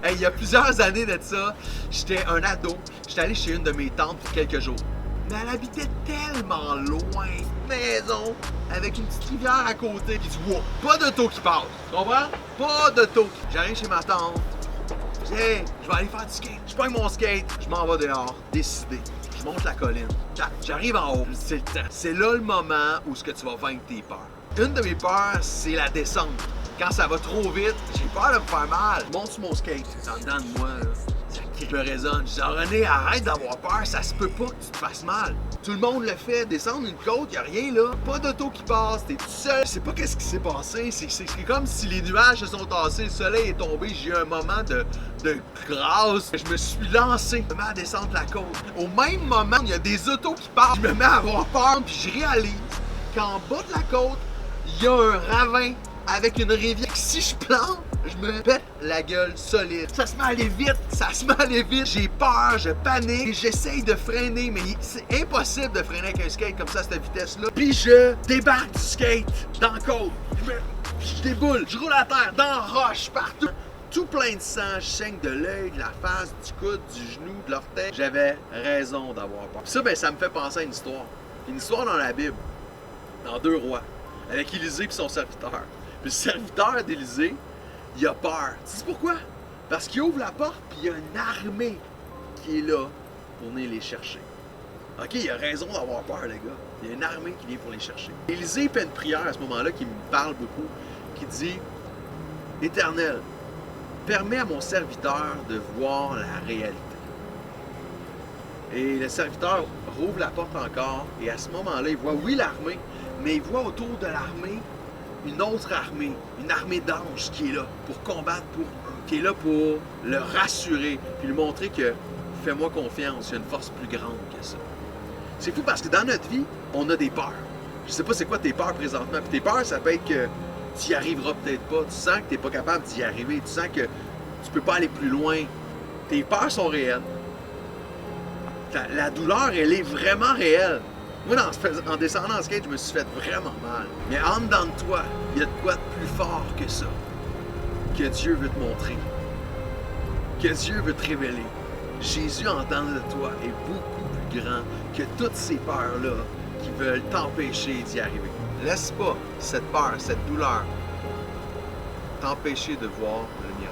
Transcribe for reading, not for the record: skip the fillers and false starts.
Hey, il y a plusieurs années de ça, j'étais un ado, j'étais allé chez une de mes tantes pour quelques jours. Mais elle habitait tellement loin, maison, avec une petite rivière à côté, pis tu vois, pas d'auto qui passe, tu comprends? Pas d'auto. J'arrive chez ma tante, je dis, hey, je vais aller faire du skate. Je prends mon skate, je m'en vais dehors, décidé. Je monte la colline, j'arrive en haut, c'est le temps. C'est là le moment où ce que tu vas vaincre tes peurs. Une de mes peurs, c'est la descente. Quand ça va trop vite, j'ai peur de me faire mal. Je monte sur mon skate, c'est en dedans de moi, là. Je me résonne. Je dis, René, arrête d'avoir peur, ça se peut pas que tu te fasses mal. Tout le monde le fait, descendre une côte, y a rien là. Pas d'auto qui passe, t'es tout seul. Je sais pas qu'est-ce qui s'est passé. C'est comme si les nuages se sont tassés, le soleil est tombé. J'ai eu un moment de grâce. Je me suis lancé, je me mets à descendre la côte. Au même moment, il y a des autos qui partent. Je me mets à avoir peur, puis je réalise qu'en bas de la côte, il y a un ravin avec une rivière. Si je plante, je me pète la gueule solide. Ça se met à aller vite, ça se met à aller vite. J'ai peur, je panique, j'essaye de freiner, mais c'est impossible de freiner avec un skate comme ça à cette vitesse-là. Puis je débarque du skate dans la côte. Je déboule, je roule à terre, dans la roche, partout. Tout plein de sang, je saigne de l'œil, de la face, du coude, du genou, de l'orteil. J'avais raison d'avoir peur. Puis ça, ben, ça me fait penser à une histoire. Une histoire dans la Bible, dans 2 Rois, avec Élisée et son serviteur. Puis le serviteur d'Élisée, il a peur. Tu sais pourquoi? Parce qu'il ouvre la porte, puis il y a une armée qui est là pour venir les chercher. OK, il a raison d'avoir peur, les gars. Il y a une armée qui vient pour les chercher. Élisée fait une prière à ce moment-là qui me parle beaucoup, qui dit « Éternel, permets à mon serviteur de voir la réalité. » Et le serviteur rouvre la porte encore, et à ce moment-là, il voit, oui, l'armée, mais il voit autour de l'armée une autre armée, une armée d'anges qui est là pour combattre, qui est là pour le rassurer, puis lui montrer que fais-moi confiance, il y a une force plus grande que ça. C'est fou parce que dans notre vie, on a des peurs. Je sais pas c'est quoi tes peurs présentement, puis tes peurs, ça peut être que tu y arriveras peut-être pas, tu sens que tu n'es pas capable d'y arriver, tu sens que tu peux pas aller plus loin. Tes peurs sont réelles. La douleur, elle est vraiment réelle. Moi, en descendant en skate, je me suis fait vraiment mal. Mais en dedans de toi, il y a de quoi de plus fort que ça. Que Dieu veut te montrer. Que Dieu veut te révéler. Jésus en dedans de toi est beaucoup plus grand que toutes ces peurs-là qui veulent t'empêcher d'y arriver. Laisse pas cette peur, cette douleur t'empêcher de voir le miracle.